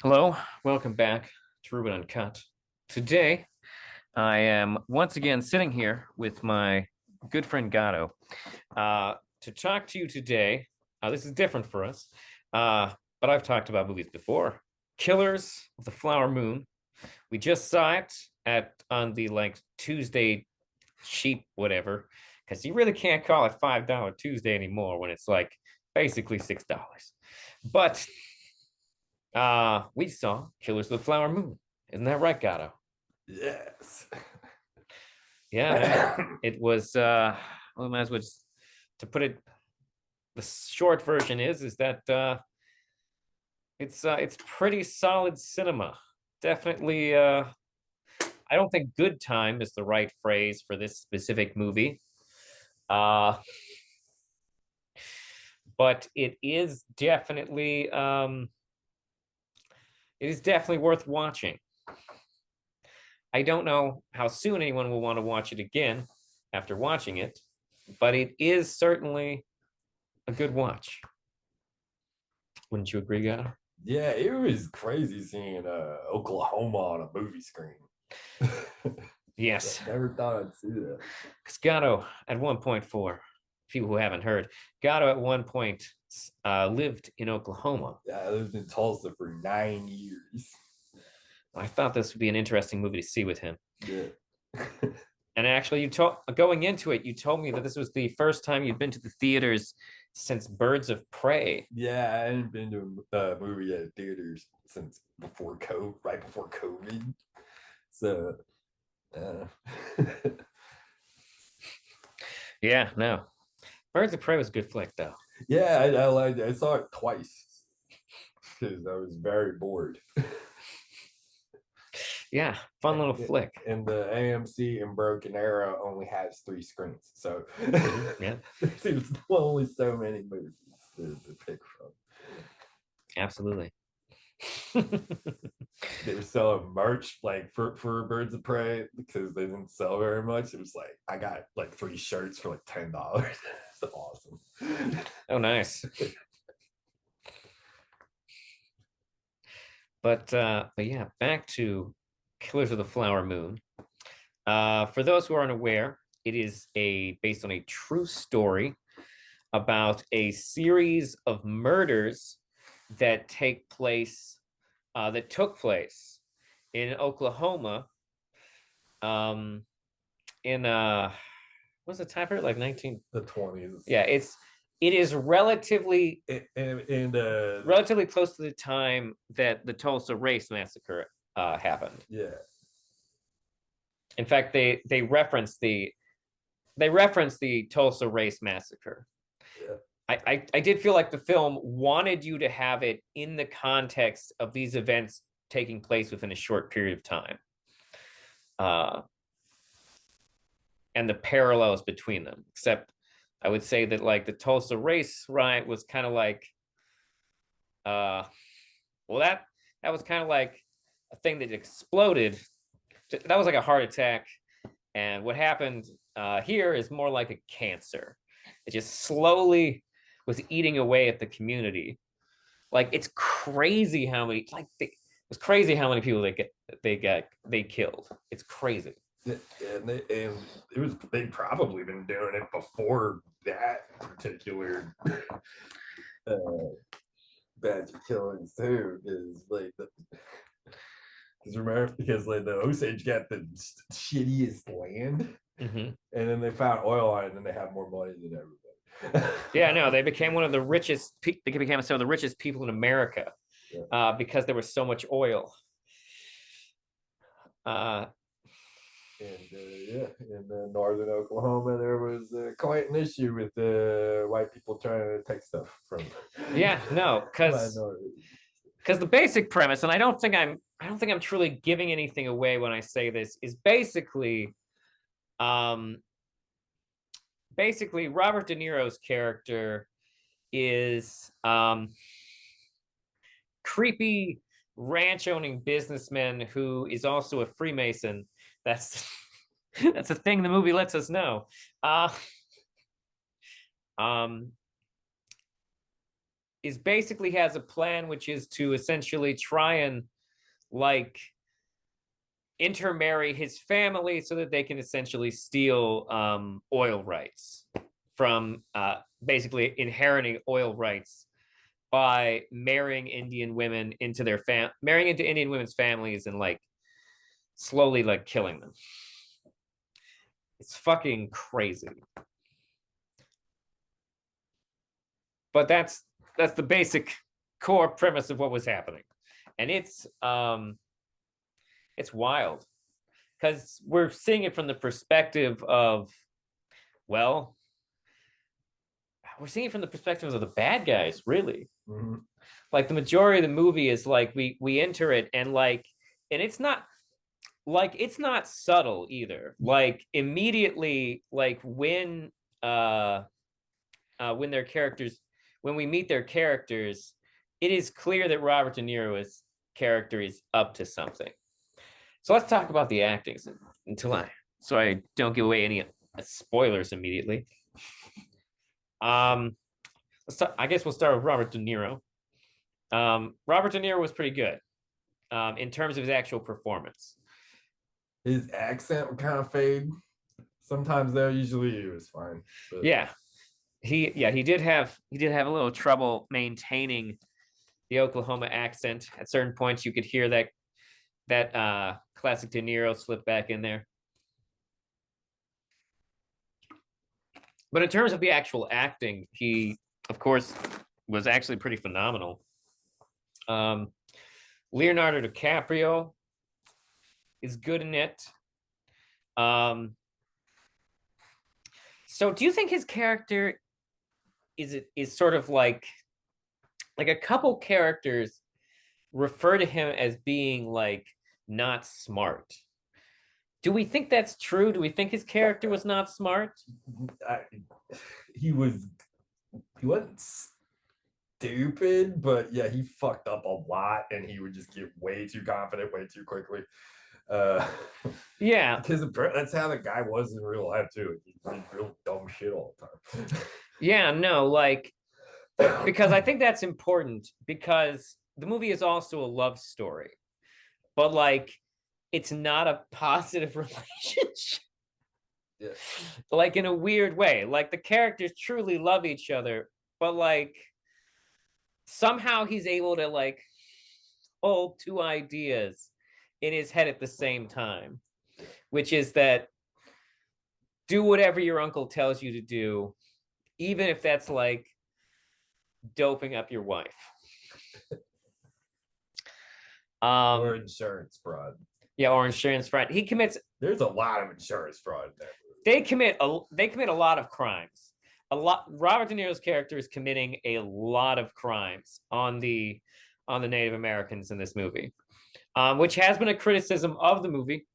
Hello, welcome back to Ruben Uncut. Today, I am once again sitting here with my good friend Gato to talk to you today. This is different for us, but I've talked about movies before. Killers of the Flower Moon. We just saw it at on the Tuesday cheap whatever, because you really can't call it $5 Tuesday anymore when it's like basically $6. But we saw Killers of the Flower Moon. Isn't that right, Gato? Yes. Yeah, man. It was well, might as well just, to put it, the short version is that it's pretty solid cinema. Definitely I don't think good time is the right phrase for this specific movie. Uh but it is definitely worth watching. I don't know how soon anyone will want to watch it again after watching it, but it is certainly a good watch. Wouldn't you agree, Gato? Yeah, it was crazy seeing Oklahoma on a movie screen. Yes. Never thought I'd see that. Because Gato, at one point, for people who haven't heard, Gato at one point lived in Oklahoma. Yeah, I lived in Tulsa for 9 years. I thought this would be an interesting movie to see with him. Yeah. And actually, going into it, you told me that this was the first time you'd been to the theaters since Birds of Prey. Yeah, I hadn't been to a movie at theaters since before COVID, right before COVID. So, uh, Yeah, no. Birds of Prey was a good flick, though. yeah, I liked it. I saw it twice because I was very bored. Yeah, fun little flick. And the AMC in Broken Arrow only has 3 screens, so Yeah, there's only so many movies to pick from. absolutely. They were selling merch like for Birds of Prey because they didn't sell very much. It was like I got like 3 shirts for like $10. It's awesome. Oh, nice. But yeah, back to Killers of the Flower Moon. For those who are unaware, it is a based on a true story about a series of murders that took place in Oklahoma. In what's the time period? Like 19. The 20s. Yeah, it is relatively and relatively close to the time that the Tulsa Race Massacre happened. yeah. In fact, they reference the Tulsa Race Massacre. Yeah. I did feel like the film wanted you to have it in the context of these events taking place within a short period of time, uh, and the parallels between them. Except, I would say that like the Tulsa Race riot was kind of like, uh, well that was kind of like a thing that exploded. That was like a heart attack, and what happened here is more like a cancer. It just slowly was eating away at the community. Like it's crazy how many it was crazy how many people they killed. It's crazy. And it was they probably been doing it before that particular uh, batch of killings too. Because remember, because like the Osage got the shittiest land, Mm-hmm. and then they found oil on it, and they have more money than everybody. Yeah, no, they became one of the richest. They became some of the richest people in America Yeah. because there was so much oil. Uh, And yeah, in northern Oklahoma, there was quite an issue with white people trying to take stuff from yeah, no, minorities. because the basic premise, and I don't think I'm truly giving anything away when I say this, is um, basically Robert De Niro's character is creepy ranch owning businessman who is also a Freemason. That's that's a thing the movie lets us know. Uh, um, is basically has a plan, which is to essentially try and like intermarry his family so that they can essentially steal oil rights from basically inheriting oil rights by marrying Indian women into marrying into Indian women's families and like slowly like killing them. It's fucking crazy. But that's the basic core premise of what was happening. And it's wild because we're seeing it from the perspective of, well, we're seeing it from the perspective of the bad guys, really. Mm-hmm. Like the majority of the movie is like we enter it and like, and it's not subtle either. Like immediately, like when their characters, when we meet their characters, it is clear that Robert De Niro's character is up to something. So let's talk about the acting so I don't give away any spoilers immediately. I guess we'll start with Robert De Niro. Robert De Niro was pretty good in terms of his actual performance. His accent would kind of fade sometimes though. Usually he was fine. But... Yeah, he did have a little trouble maintaining the Oklahoma accent. At certain points, you could hear that classic De Niro slip back in there. But in terms of the actual acting, he, of course, was actually pretty phenomenal. Leonardo DiCaprio is good in it. So do you think his character is sort of like a couple characters refer to him as being like not smart? Do we think that's true? Do we think his character was not smart? He wasn't stupid, but yeah, he fucked up a lot, and he would just get way too confident way too quickly. Yeah, because that's how the guy was in real life too. He did real dumb shit all the time. Yeah, no, like because I think that's important because the movie is also a love story, but like it's not a positive relationship. Yeah. Like in a weird way. Like the characters truly love each other, but like somehow he's able to like hold two ideas in his head at the same time, which is that do whatever your uncle tells you to do, even if that's like doping up your wife. Or insurance fraud. Yeah, or insurance fraud. He commits. There's a lot of insurance fraud in that movie. They commit a lot of crimes. Robert De Niro's character is committing a lot of crimes on the Native Americans in this movie, which has been a criticism of the movie.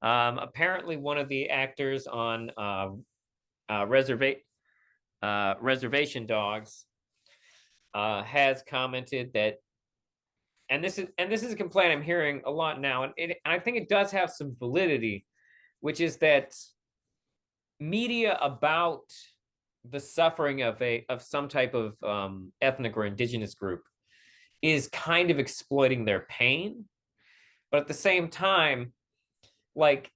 Apparently, one of the actors on Reservation Dogs has commented that, and this is a complaint I'm hearing a lot now, and I think it does have some validity, which is that media about the suffering of some type of ethnic or indigenous group is kind of exploiting their pain, but at the same time, like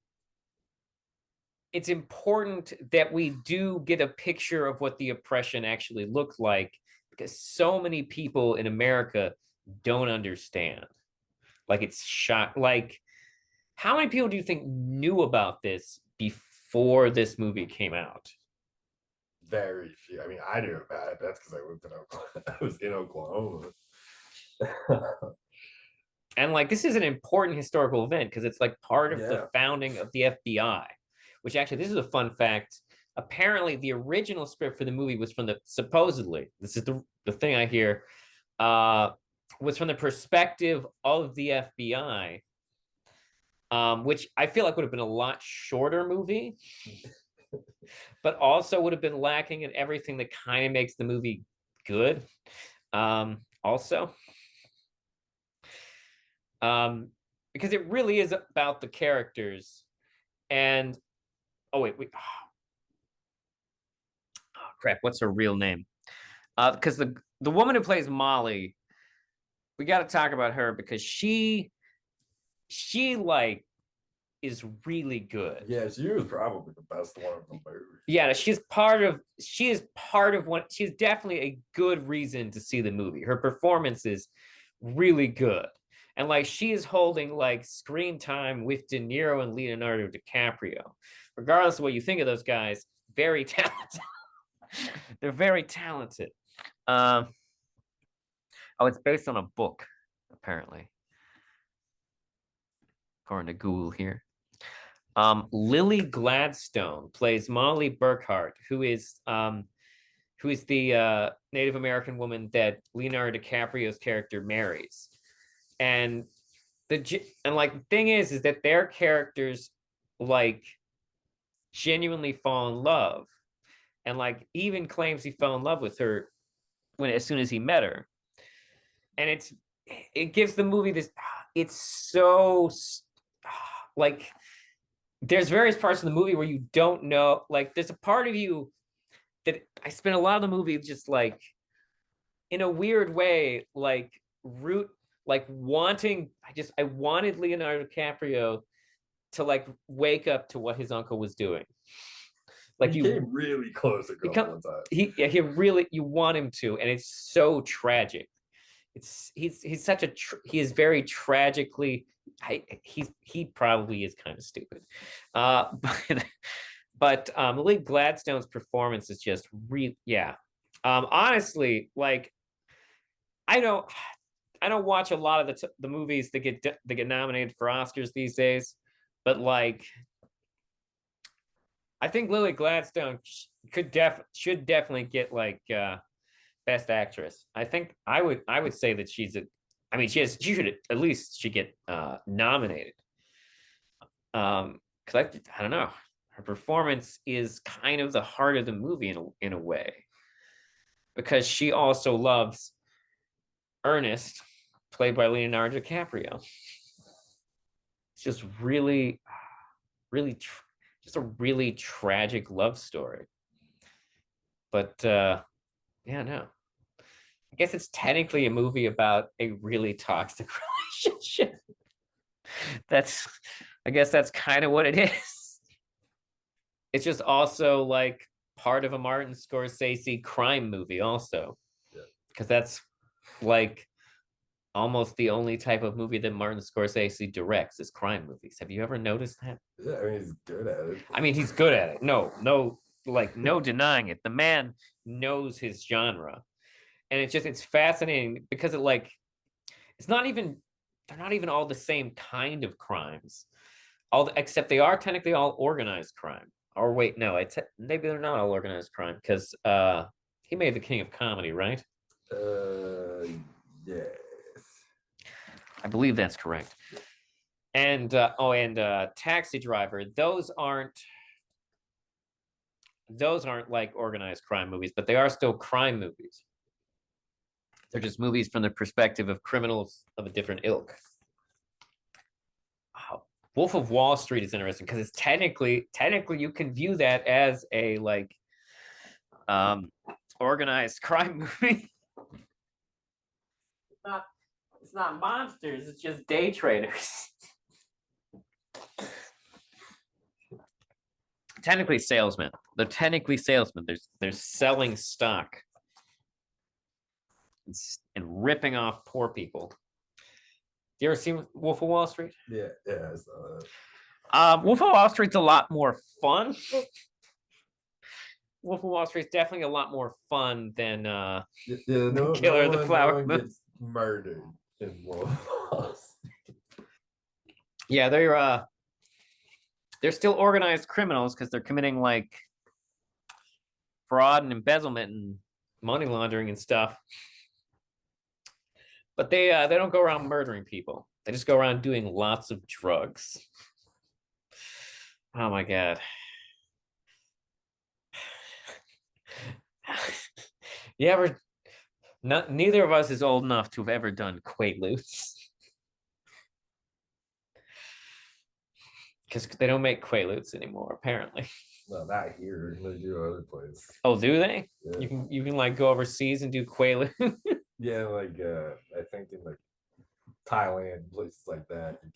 it's important that we do get a picture of what the oppression actually looked like, because so many people in America don't understand. Like it's shock. Like how many people do you think knew about this before this movie came out? Very few. I mean, I knew about it. That's because I lived in Oklahoma. I was in Oklahoma. And like this is an important historical event because it's like part of the founding of the FBI, which actually, this is a fun fact. Apparently, the original script for the movie was from supposedly, this is the thing I hear, was from the perspective of the FBI, which I feel like would have been a lot shorter movie, but also would have been lacking in everything that kind of makes the movie good. Also, because it really is about the characters. And oh wait, oh crap, what's her real name? Because the woman who plays Molly, we got to talk about her because she like is really good. Yeah, she was probably the best one of the movie. Yeah, she is part of one. She's definitely a good reason to see the movie. Her performance is really good. And like she is holding like screen time with De Niro and Leonardo DiCaprio. Regardless of what you think of those guys, very talented. They're very talented. Um, oh, it's based on a book, apparently, according to Google here. Lily Gladstone plays Molly Burkhart, who is the Native American woman that Leonardo DiCaprio's character marries. And like the thing is that their characters like genuinely fall in love, and like even claims he fell in love with her when as soon as he met her. And it gives the movie this. It's so like there's various parts of the movie where you don't know. Like there's a part of you that I spent a lot of the movie just like in a weird way, like wanting. I wanted Leonardo DiCaprio to like wake up to what his uncle was doing. Like he came really close a couple of times. He really you want him to, and it's so tragic. He's such a he is very tragically. He probably is kind of stupid, but Lee Gladstone's performance is just yeah. Honestly, like I don't watch a lot of the movies that get nominated for Oscars these days, but like I think Lily Gladstone should definitely get like Best Actress. I think I would say that she should at least get nominated. Because I don't know, her performance is kind of the heart of the movie in a way, because she also loves Ernest, played by Leonardo DiCaprio. It's just really, really, just a really tragic love story. But yeah, no. I guess it's technically a movie about a really toxic relationship. I guess that's kind of what it is. It's just also like part of a Martin Scorsese crime movie, also. Because that's like almost the only type of movie that Martin Scorsese directs is crime movies. Have you ever noticed that? Yeah, I mean, he's good at it. I mean, he's good at it. No, like no denying it. The man knows his genre. And it's fascinating because it's not even they're not even all the same kind of crimes. Except they are technically all organized crime. Or wait, no, maybe they're not all organized crime because he made The King of Comedy, right? Yes. I believe that's correct. And Taxi Driver, those aren't like organized crime movies, but they are still crime movies. They're just movies from the perspective of criminals of a different ilk. Wow. Wolf of Wall Street is interesting because it's technically you can view that as a like organized crime movie. It's not monsters, it's just day traders. Technically salesmen. They're technically salesmen. They're selling stock and ripping off poor people. You ever seen Wolf of Wall Street? Yeah, I saw that. Wolf of Wall Street's a lot more fun. Wolf of Wall Street's definitely a lot more fun than Killer of the Flower Moon. Gets murdered in Wolf of Wall Street. Yeah, they're still organized criminals because they're committing like fraud and embezzlement and money laundering and stuff. But they don't go around murdering people. They just go around doing lots of drugs. Oh my God. Neither of us is old enough to have ever done Quaaludes. Because they don't make Quaaludes anymore, apparently. No, not here. They do other places. Oh, do they? Yeah. You can like go overseas and do quaalude. Yeah, like I think in like Thailand, places like that, you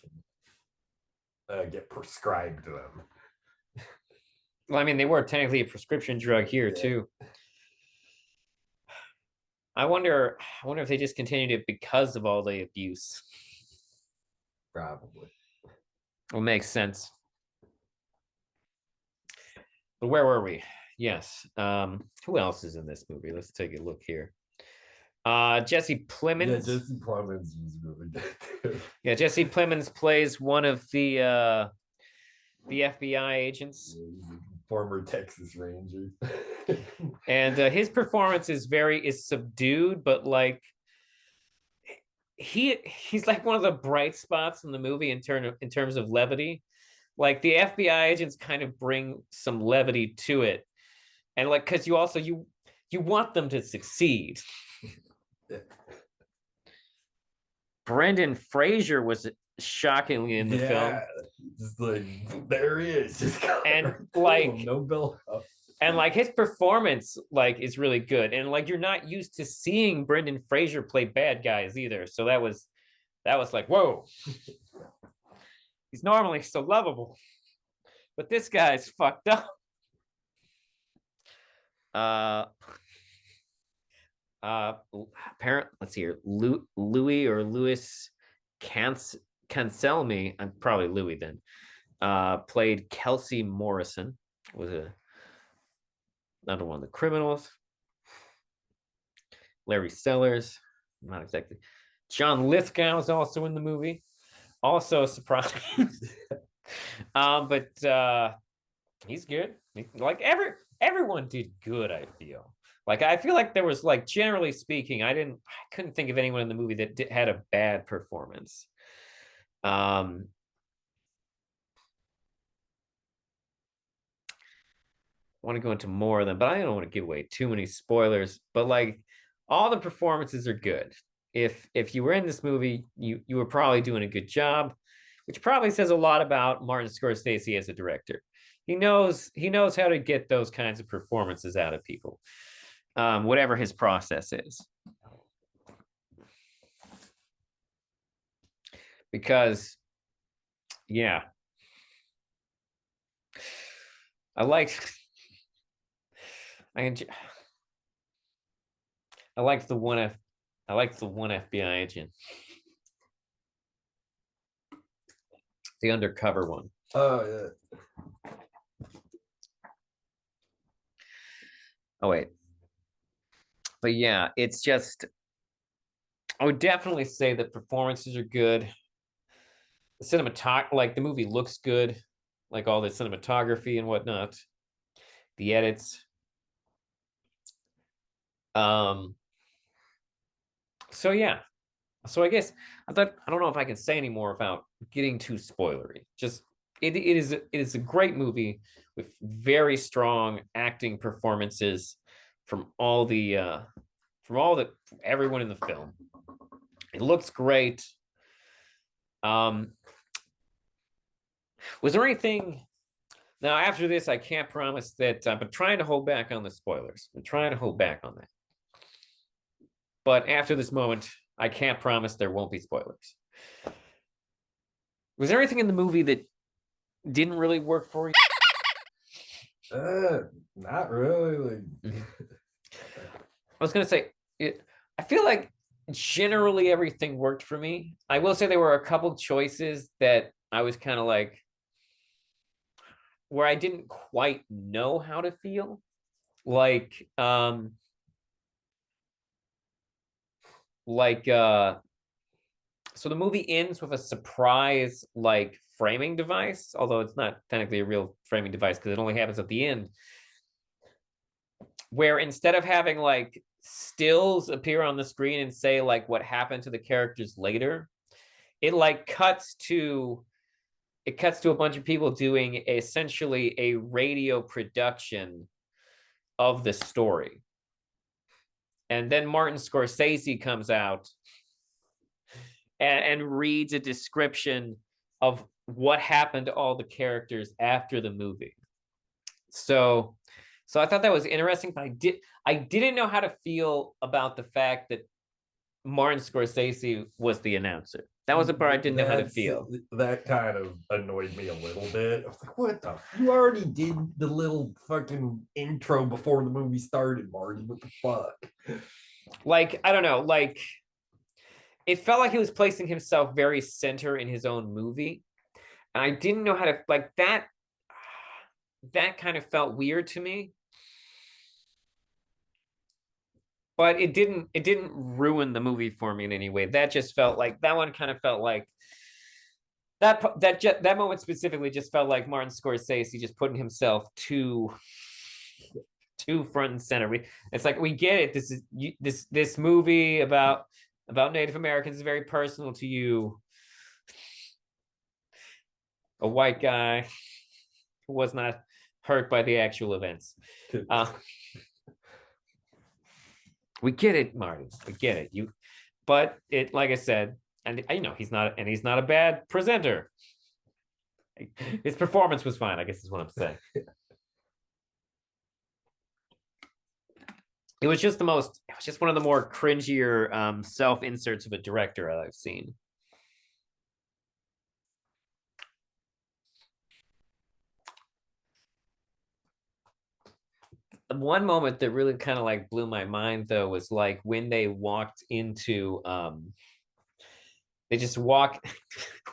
can get prescribed to them. Well, I mean, they were technically a prescription drug here Yeah. too. I wonder if they just continued it because of all the abuse. Probably. Well, makes sense. But where were we? Yes. Who else is in this movie? Let's take a look here. Jesse Plemons. Yeah, Jesse Plemons was really good too. Yeah, Jesse Plemons plays one of the FBI agents. Yeah, he's a former Texas Ranger. And his performance is subdued, but like he's like one of the bright spots in the movie in terms of levity. Like the FBI agents kind of bring some levity to it, and like because you want them to succeed. Yeah. Brendan Fraser was shockingly in the film, just like there he is, just and like no build up. And like his performance like is really good, and like you're not used to seeing Brendan Fraser play bad guys either, so that was like whoa. He's normally so lovable, but this guy's fucked up. uh Apparent, let's see here, Louis or Louis Cancelmi, I'm probably Louis then, played Kelsey Morrison, was another one of the criminals. Larry Sellers, not exactly. John Lithgow is also in the movie, also a surprise. But he's good. Like everyone did good, I feel. Like I feel like there was, like, generally speaking, I couldn't think of anyone in the movie that had a bad performance. I want to go into more of them, but I don't want to give away too many spoilers. But like all the performances are good. If you were in this movie, you were probably doing a good job, which probably says a lot about Martin Scorsese as a director. He knows how to get those kinds of performances out of people, whatever his process is. Because, yeah, I liked I I liked the one F I liked the one FBI agent, the undercover one. Oh yeah. Oh wait, but yeah, it's just I would definitely say that performances are good. The like the movie looks good, like all the cinematography and whatnot, the edits. Um, so yeah, so I guess I don't know if I can say any more without getting too spoilery. Just it is a great movie with very strong acting performances from all the from everyone in the film. It looks great. Um, was there anything now after this? I can't promise that. I've been trying to hold back on the spoilers. I'm trying to hold back on that. But after this moment, I can't promise there won't be spoilers. Was there anything in the movie that didn't really work for you? Not really. Like I was gonna say it. I feel like generally everything worked for me. I will say there were a couple choices that I was kind of like where I didn't quite know how to feel. Like like so the movie ends with a surprise like framing device, although it's not technically a real framing device because it only happens at the end, where instead of having like stills appear on the screen and say like what happened to the characters later, it like cuts to a bunch of people doing essentially a radio production of the story. And then Martin Scorsese comes out and reads a description of what happened to all the characters after the movie. So I thought that was interesting, but I didn't know how to feel about the fact that Martin Scorsese was the announcer. That was the part I didn't know how to feel. That kind of annoyed me a little bit. I was like, what the? You already did the little fucking intro before the movie started, Marty. What the fuck? Like, I don't know, like it felt like he was placing himself very center in his own movie. And I didn't know how to like that. That kind of felt weird to me. But it didn't ruin the movie for me in any way. That just felt like that one kind of felt like that moment specifically just felt like Martin Scorsese just putting himself too front and center. It's like we get it. This movie about Native Americans is very personal to you. A white guy who was not hurt by the actual events. We get it, Martin. We get it. But it, like I said, and he's not a bad presenter. His performance was fine, I guess is what I'm saying. It was just one of the more cringier self-inserts of a director I've seen. One moment that really kind of like blew my mind though was like when they walked into they just walk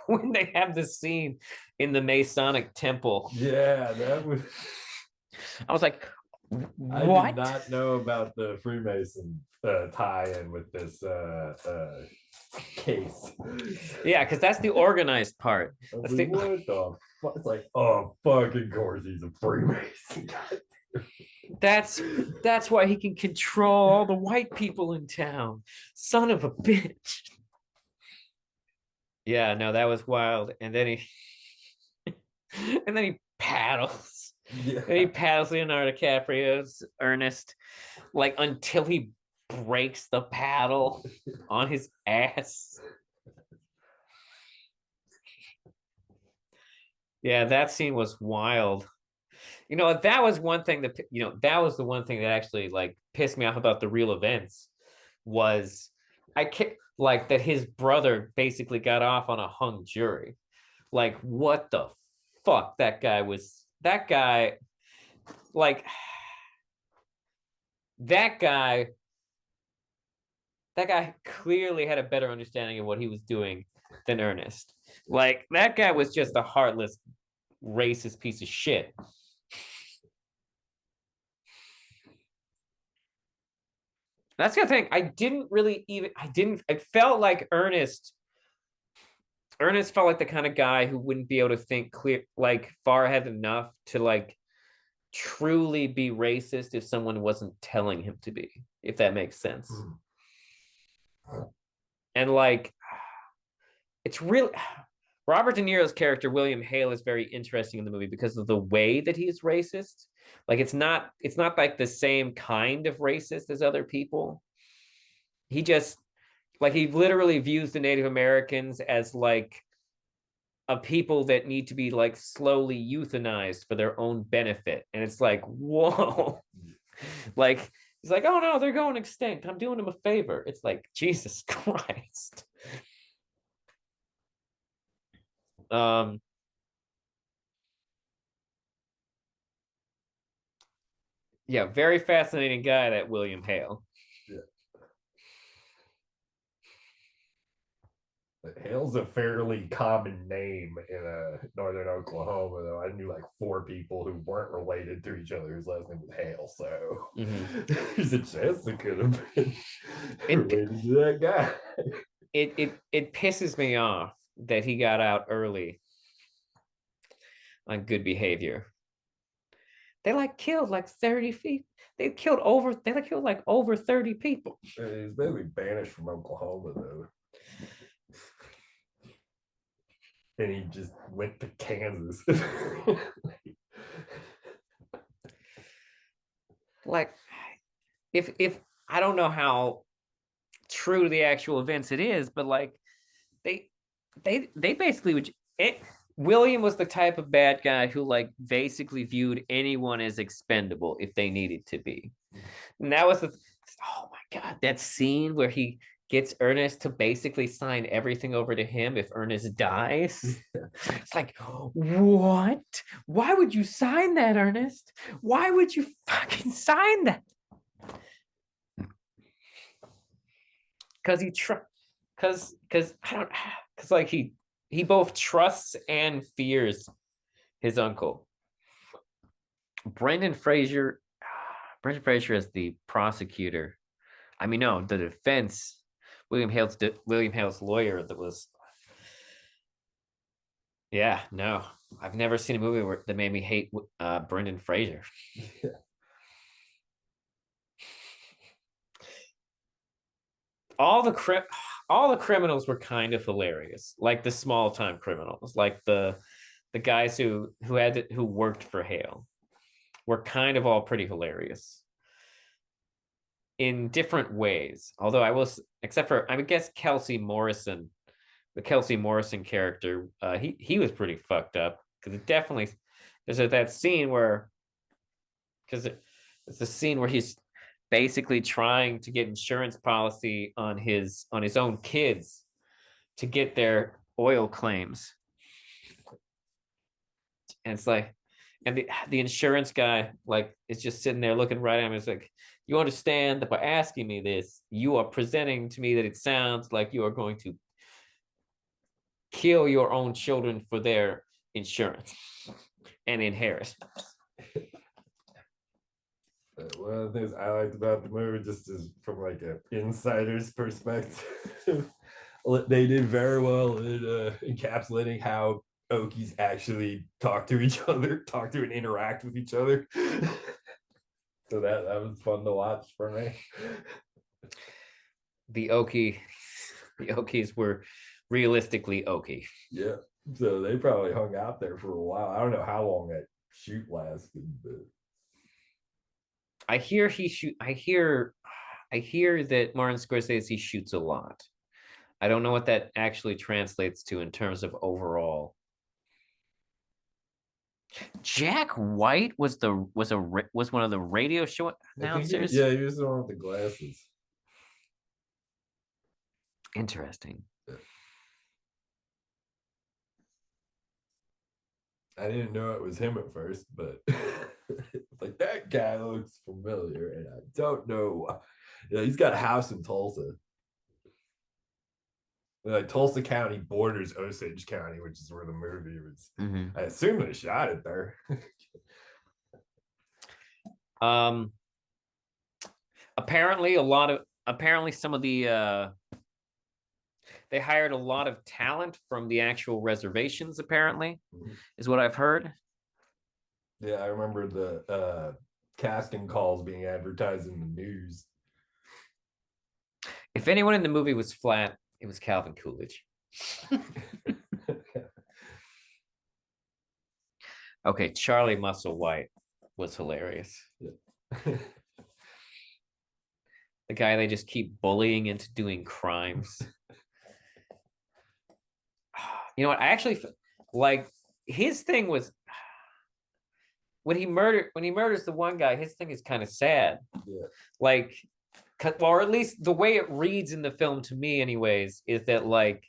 when they have the scene in the Masonic temple. Yeah, that was. I was like, I what? did not know about the Freemason tie-in with this case. Yeah, because that's the organized part. What the fuck? It's like, oh, fucking course he's a Freemason. That's why he can control all the white people in town. Son of a bitch. Yeah, no, that was wild. And then he paddles. Yeah. And he paddles Leonardo DiCaprio's Ernest, like until he breaks the paddle on his ass. Yeah, that scene was wild. That was one thing that was the one thing that actually like pissed me off about the real events was I can't like that his brother basically got off on a hung jury. Like what the fuck like that guy clearly had a better understanding of what he was doing than Ernest. Like that guy was just a heartless racist piece of shit. That's the thing. I felt like Ernest felt like the kind of guy who wouldn't be able to think clear, like far ahead enough to like truly be racist if someone wasn't telling him to be, if that makes sense. And like, it's really Robert De Niro's character, William Hale, is very interesting in the movie because of the way that he's racist. Like it's not like the same kind of racist as other people. He just like he literally views the Native Americans as like a people that need to be like slowly euthanized for their own benefit. And it's like, whoa. Like he's like, oh no, they're going extinct. I'm doing them a favor. It's like, Jesus Christ. Yeah, very fascinating guy, that William Hale. Yeah. Hale's a fairly common name in northern Oklahoma, though. I knew like 4 people who weren't related to each other whose last name was Hale, so there's a chance it could have been related to that guy. It pisses me off that he got out early on good behavior. They like killed like 30 feet. They killed like over 30 people. He's basically banished from Oklahoma, though. And he just went to Kansas. Like, if I don't know how true to the actual events it is, but like they basically would William was the type of bad guy who like basically viewed anyone as expendable if they needed to be. And that was the oh my god, that scene where he gets Ernest to basically sign everything over to him if Ernest dies. It's like, what? Why would you sign that, Ernest? Why would you fucking sign that? Because he because I don't because like he both trusts and fears his uncle. Brendan Fraser, Brendan Fraser as the prosecutor. I mean, no, the defense. William Hale's lawyer that was. Yeah, no, I've never seen a movie that made me hate Brendan Fraser. all the all the criminals were kind of hilarious, like the small time criminals, like the guys who worked for Hale were kind of all pretty hilarious in different ways. Although I will, except for I would guess Kelsey Morrison, the Kelsey Morrison character, he was pretty fucked up because it definitely there's that scene where because it's a scene where he's basically trying to get insurance policy on his own kids to get their oil claims, and it's like, and the insurance guy like is just sitting there looking right at him. It's like, you understand that by asking me this, you are presenting to me that it sounds like you are going to kill your own children for their insurance and inherit. One of the things I liked about the movie, just is from like an insider's perspective, they did very well in encapsulating how Okies actually talk to each other, talk to and interact with each other. So that was fun to watch for me. The Okies were realistically Okie. Yeah. So they probably hung out there for a while. I don't know how long that shoot lasted, but I hear I hear that Martin Scorsese shoots a lot. I don't know what that actually translates to in terms of overall. Jack White was one of the radio show announcers. yeah, he was the one with the glasses. Interesting. I didn't know it was him at first, but like that guy looks familiar, and I don't know. Yeah, he's got a house in Tulsa. Like Tulsa County borders Osage County, which is where the movie was. Mm-hmm. I assume they shot it there. Apparently some of the they hired a lot of talent from the actual reservations, apparently, is what I've heard. Yeah, I remember the casting calls being advertised in the news. If anyone in the movie was flat, it was Calvin Coolidge. Okay, Charlie Musselwhite was hilarious. Yeah. The guy they just keep bullying into doing crimes. You know what? I actually like his thing was when he murders the one guy, his thing is kind of sad. Yeah. Like, well, or at least the way it reads in the film to me, anyways, is that like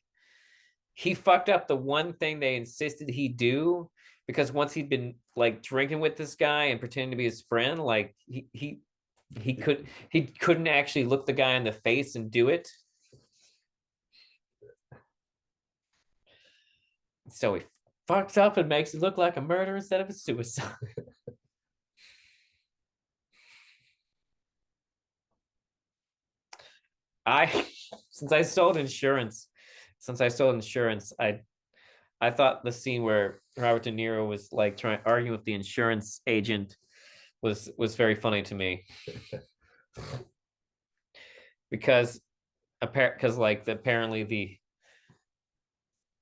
he fucked up the one thing they insisted he do, because once he'd been like drinking with this guy and pretending to be his friend, like he couldn't actually look the guy in the face and do it. So he fucks up and makes it look like a murder instead of a suicide. I since I sold insurance, I thought the scene where Robert De Niro was like trying to argue with the insurance agent was very funny to me. because like apparently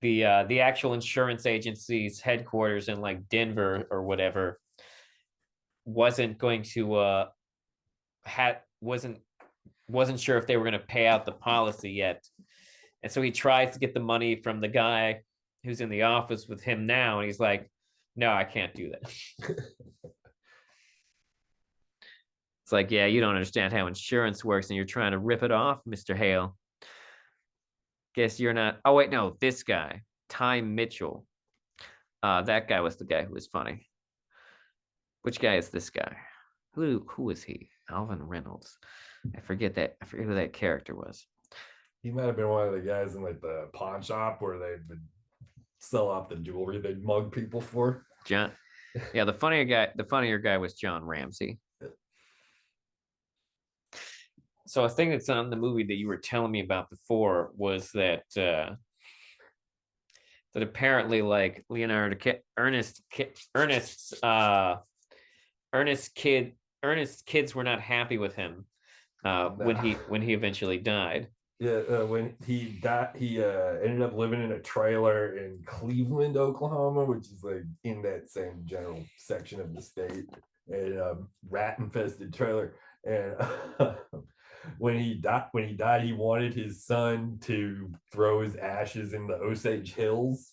the actual insurance agency's headquarters in like Denver or whatever wasn't going to wasn't sure if they were going to pay out the policy yet, and so he tries to get the money from the guy who's in the office with him now, and he's like, "No, I can't do that." It's like, yeah, you don't understand how insurance works, and you're trying to rip it off, Mr. Hale. Guess you're not. Oh wait, no, this guy, Ty Mitchell. That guy was the guy who was funny. Which guy is this guy? Who is he? Alvin Reynolds. I forget that. I forget who that character was. He might have been one of the guys in like the pawn shop where they would sell off the jewelry they'd mug people for. John. Yeah, the funnier guy was John Ramsey. So a thing that's on the movie that you were telling me about before was that that apparently like Ernest's kids were not happy with him when he eventually died. Yeah, when he died, he ended up living in a trailer in Cleveland, Oklahoma, which is like in that same general section of the state, and rat infested trailer. And when he died, he wanted his son to throw his ashes in the Osage Hills,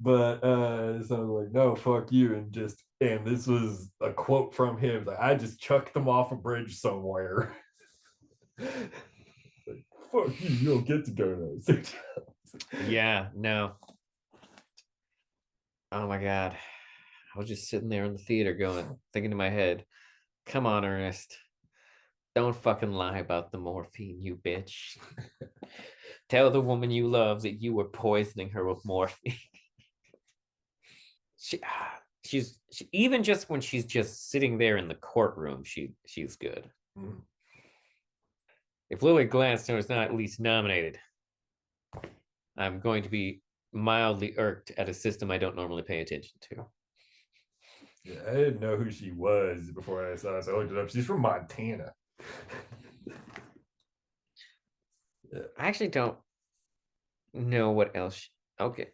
but so was like, no, fuck you, and this was a quote from him, like, I just chucked them off a bridge somewhere. Like, fuck you don't get to go to those. Yeah, no. Oh my God. I was just sitting there in the theater thinking to my head, come on, Ernest. Don't fucking lie about the morphine, you bitch. Tell the woman you love that you were poisoning her with morphine. She's even just when she's just sitting there in the courtroom, she's good. Mm. If Lily Gladstone is not at least nominated, I'm going to be mildly irked at a system I don't normally pay attention to. Yeah, I didn't know who she was before I saw it, so I looked it up. She's from Montana. I actually don't know what else. Okay,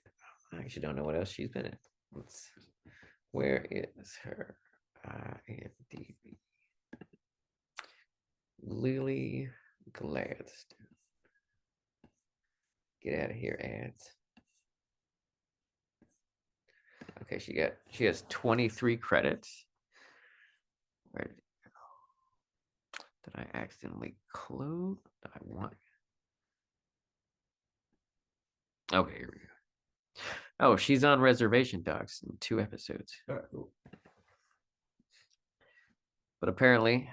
I actually don't know what else she's been in. Where is her IMDb? Lily Gladstone. Get out of here, ads. Okay, she has 23 credits. Where did it go? Did I accidentally close? I want. Okay, here we go. Oh, she's on Reservation Dogs in 2 episodes. All right, cool. But apparently,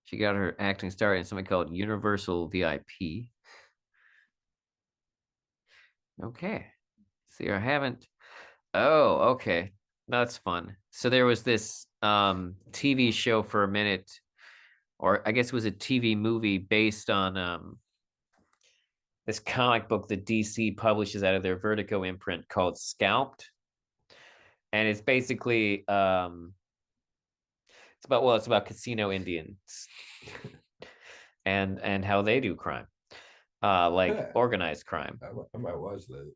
she got her acting started in something called Universal VIP. Okay. See, I haven't. Oh, okay. That's fun. So there was this TV show for a minute, or I guess it was a TV movie based on this comic book that DC publishes out of their Vertigo imprint called Scalped. And it's basically it's about casino Indians and how they do crime. Like organized crime. I might watch that.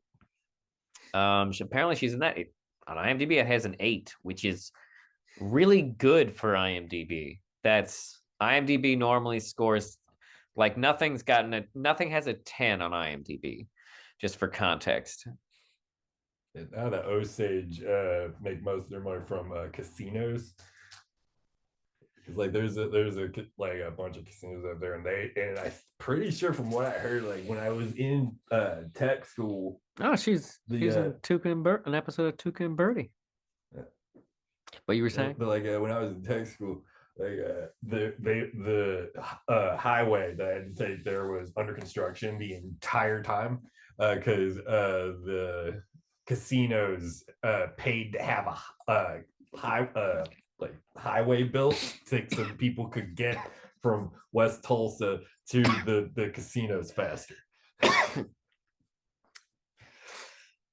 Apparently she's in that. On IMDb, it has an 8, which is really good for IMDb. That's IMDb normally scores like nothing has a 10 on IMDb, just for context. Now the Osage make most of their money from casinos. Because like there's a like a bunch of casinos out there, and I'm pretty sure from what I heard, like when I was in tech school. Oh, she's in Tuca and an episode of Tuca and Birdie. What you were saying? But like when I was in tech school, like the highway that I had to take there was under construction the entire time because the casinos paid to have a highway built so people could get from West Tulsa to the casinos faster.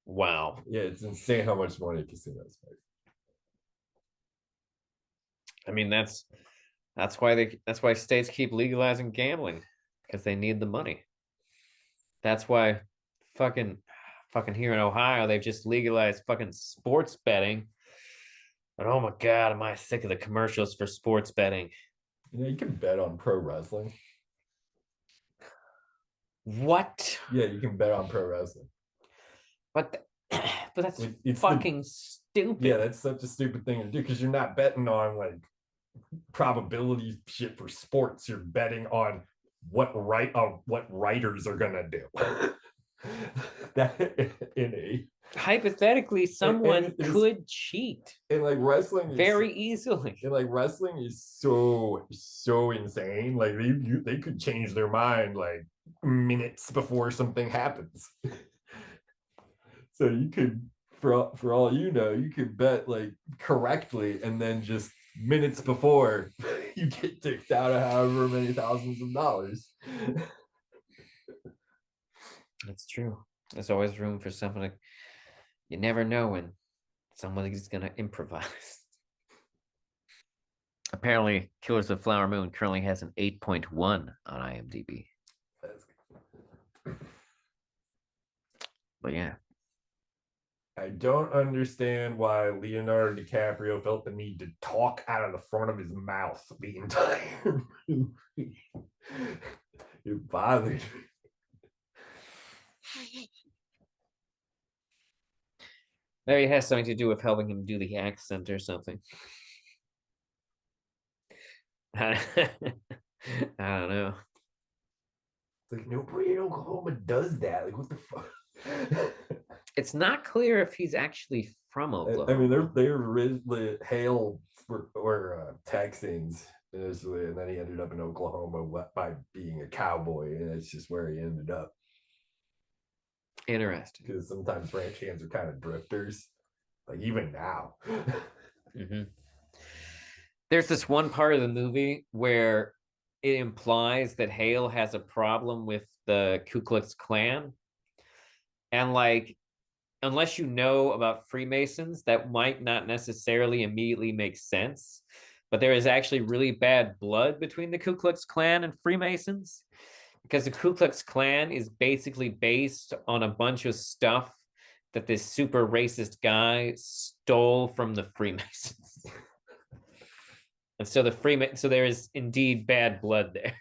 Wow. Yeah, it's insane how much money casinos make. I mean, that's why states keep legalizing gambling, because they need the money. That's why fucking here in Ohio, they've just legalized fucking sports betting. And oh my God, am I sick of the commercials for sports betting. You know, you can bet on pro wrestling. What? Yeah, you can bet on pro wrestling. But but that's It's fucking stupid. yeah, that's such a stupid thing to do because you're not betting on like probability shit for sports. You're betting on what writers are gonna do. That in a Hypothetically, someone could cheat and like wrestling is very easily. and like wrestling is so insane. Like they could change their mind like minutes before something happens. So you could for all you know, you could bet like correctly and then just minutes before you get kicked out of however many thousands of dollars. That's true. There's always room for someone to, you never know when somebody's gonna improvise. Apparently, Killers of Flower Moon currently has an 8.1 on IMDb. But yeah. I don't understand why Leonardo DiCaprio felt the need to talk out of the front of his mouth the entire movie. It bothered me. Maybe it has something to do with helping him do the accent or something. I don't know. It's like nobody in Oklahoma does that. Like what the fuck? It's not clear if he's actually from Oklahoma. I mean, they're originally Hale were Texans initially, and then he ended up in Oklahoma by being a cowboy, and that's just where he ended up. Interesting. Because sometimes ranch hands are kind of drifters, like even now. Mm-hmm. There's this one part of the movie where it implies that Hale has a problem with the Ku Klux Klan. And like, unless you know about Freemasons, that might not necessarily immediately make sense. But there is actually really bad blood between the Ku Klux Klan and Freemasons because the Ku Klux Klan is basically based on a bunch of stuff that this super racist guy stole from the Freemasons. And so so there is indeed bad blood there.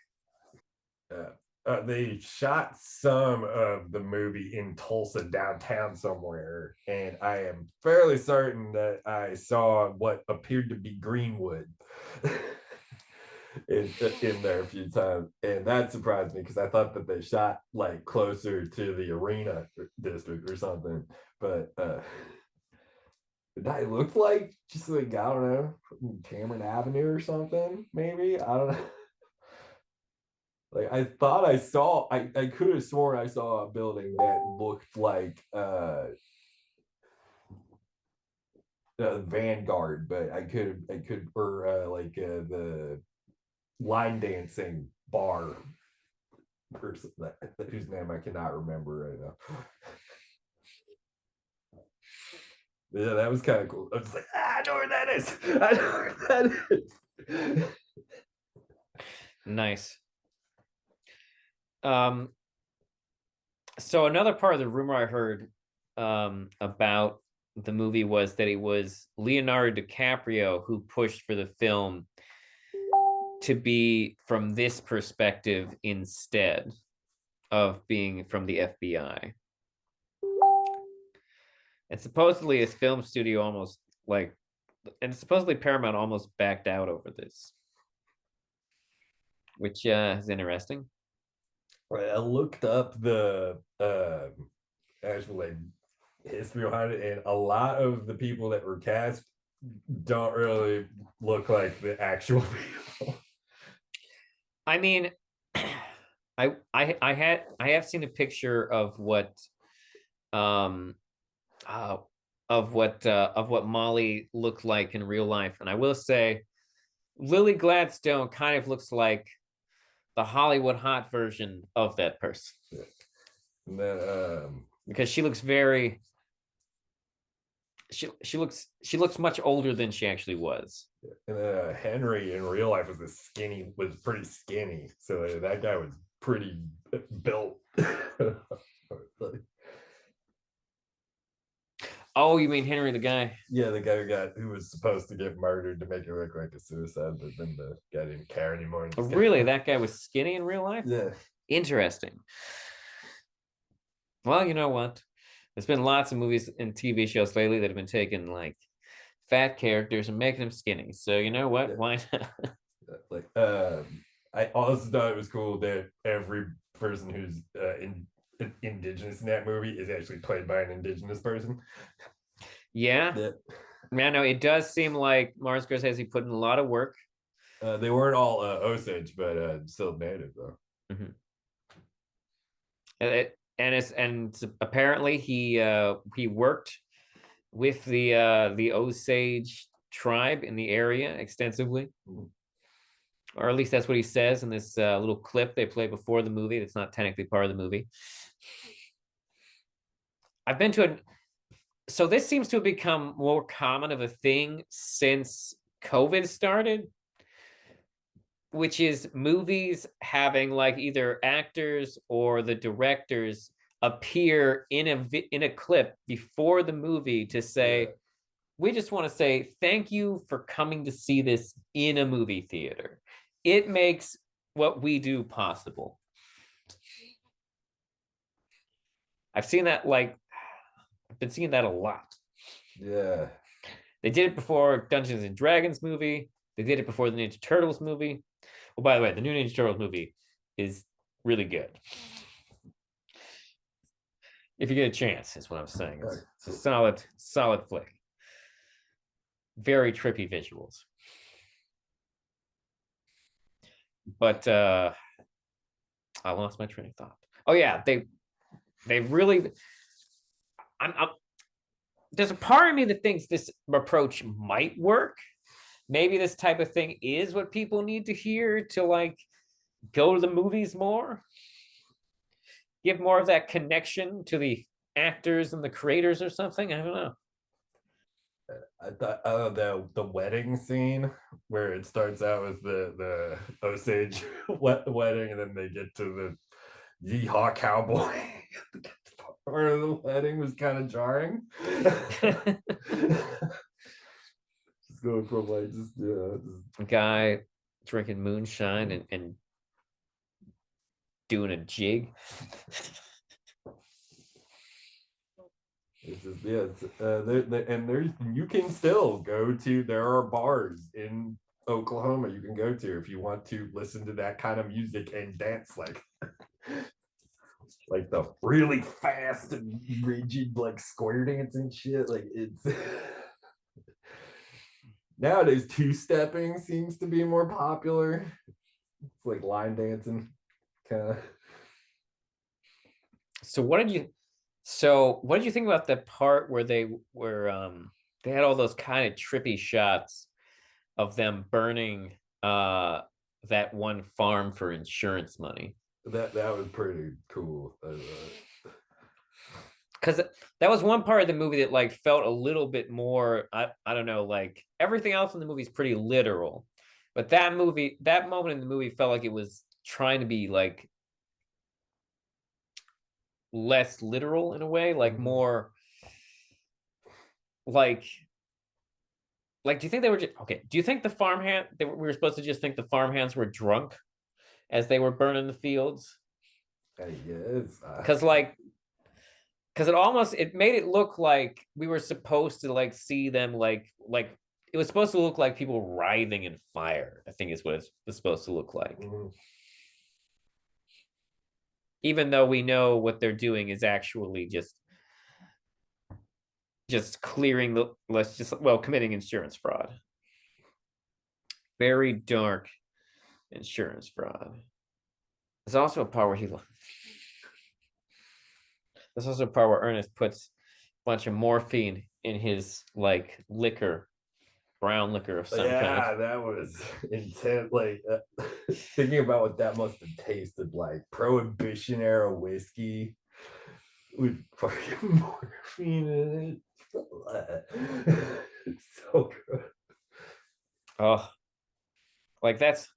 They shot some of the movie in Tulsa downtown somewhere, and I am fairly certain that I saw what appeared to be Greenwood in there a few times, and that surprised me because I thought that they shot like closer to the arena district or something, but it looked like just like I don't know Cameron Avenue or something, maybe I don't know. Like I thought I could have sworn I saw a building that looked like Vanguard, but I could or like the line dancing bar person whose name I cannot remember right now. Yeah, that was kind of cool. I was like, I know where that is. I know where that is. Nice. So another part of the rumor I heard about the movie was that it was Leonardo DiCaprio who pushed for the film to be from this perspective instead of being from the FBI. And supposedly his film studio almost like, and supposedly Paramount almost backed out over this, which is interesting. Right, I looked up the actual like history behind it, and a lot of the people that were cast don't really look like the actual people. I mean, I have seen a picture of what uh of what Molly looked like in real life, and I will say Lily Gladstone kind of looks like the Hollywood hot version of that person. Yeah. And then because she looks very she looks much older than she actually was. and Henry in real life was pretty skinny, so that guy was pretty built. Oh, you mean Henry the guy? Yeah, the guy who was supposed to get murdered to make it look like a suicide, but then the guy didn't care anymore. Oh, really? That guy was skinny in real life? Yeah. Interesting. Well, you know what? There's been lots of movies and TV shows lately that have been taking like fat characters and making them skinny. So you know what? Yeah. Why not? Like, I also thought it was cool that every person who's indigenous in that movie is actually played by an indigenous person. Yeah, That man. No, it does seem like Martin Scorsese put in a lot of work. they weren't all Osage, but still native though. Mhm. And apparently he worked with the Osage tribe in the area extensively, Mhm. or at least that's what he says in this little clip they play before the movie. That's not technically part of the movie. I've been to a so this seems to have become more common of a thing since COVID started, which is movies having like either actors or the directors appear in a clip before the movie to Yeah, say, we just want to say thank you for coming to see this in a movie theater. It makes what we do possible. I've seen that like I've been seeing that a lot. yeah. They did it before Dungeons and Dragons movie. They did it before the Ninja Turtles movie. Oh, by the way, the new Ninja Turtles movie is really good. If you get a chance, is what I'm saying. All right, It's a cool. solid flick. Very trippy visuals. But I lost my train of thought. Oh yeah, they really I'm there's a part of me that thinks this approach might work. Maybe this type of thing is what people need to hear to like go to the movies more. Give more of that connection to the actors and the creators or something. I don't know. I thought the wedding scene where it starts out with the Osage wedding, and then they get to the Yeehaw Cowboy. Part of the wedding was kind of jarring. Just going from like just Guy drinking moonshine and doing a jig. it's just yeah, and there's you can still go to there are bars in Oklahoma you can go to if you want to listen to that kind of music and dance like the really fast and rigid like square dancing shit. Like it's nowadays two-stepping seems to be more popular. It's like line dancing kind of. So what did you think about the part where they had all those kind of trippy shots of them burning that one farm for insurance money? That was pretty cool. Because that was one part of the movie that like felt a little bit more I don't know, like everything else in the movie is pretty literal, but that moment in the movie felt like it was trying to be like less literal in a way, like Mhm. more like do you think they were just okay? Do you think the farmhand we were supposed to just think the farmhands were drunk as they were burning the fields? I guess. Because it almost it made it look like we were supposed to like see them like it was supposed to look like people writhing in fire. I think is what it was supposed to look like. Mhm. Even though we know what they're doing is actually just clearing the let's just well committing insurance fraud. Very dark insurance fraud. There's also a part where there's also a part where Ernest puts a bunch of morphine in his like liquor, brown liquor of some kind. Yeah, that was intense. Like thinking about what that must have tasted like. Prohibition era whiskey with fucking morphine in it. It's so good. Oh, like that's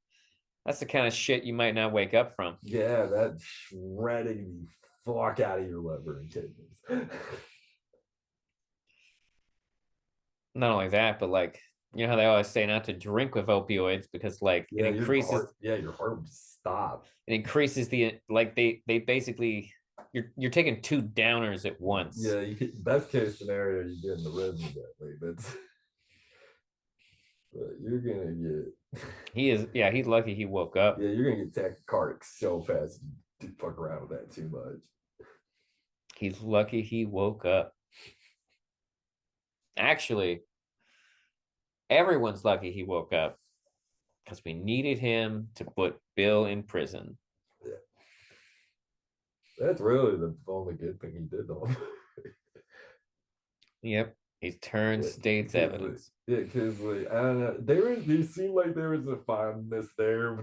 the kind of shit you might not wake up from. Yeah, that's shredding the fuck out of your liver and kidneys. Not only that, but like you know how they always say not to drink with opioids because like Yeah, your heart. Yeah, your heart would stop. it increases the like they basically you're taking two downers at once. Yeah, best case scenario, you get in the rhythm of that. Like that's, but you're gonna get, He is, yeah, he's lucky he woke up. yeah, you're gonna get tachycardic so fast. You fuck around with that too much. He's lucky he woke up. Actually, everyone's lucky he woke up because we needed him to put Bill in prison. Yeah, that's really the only good thing he did though. Yep, he's turned Yeah, state's evidence. yeah, because like I don't know, there seemed like there was a fondness there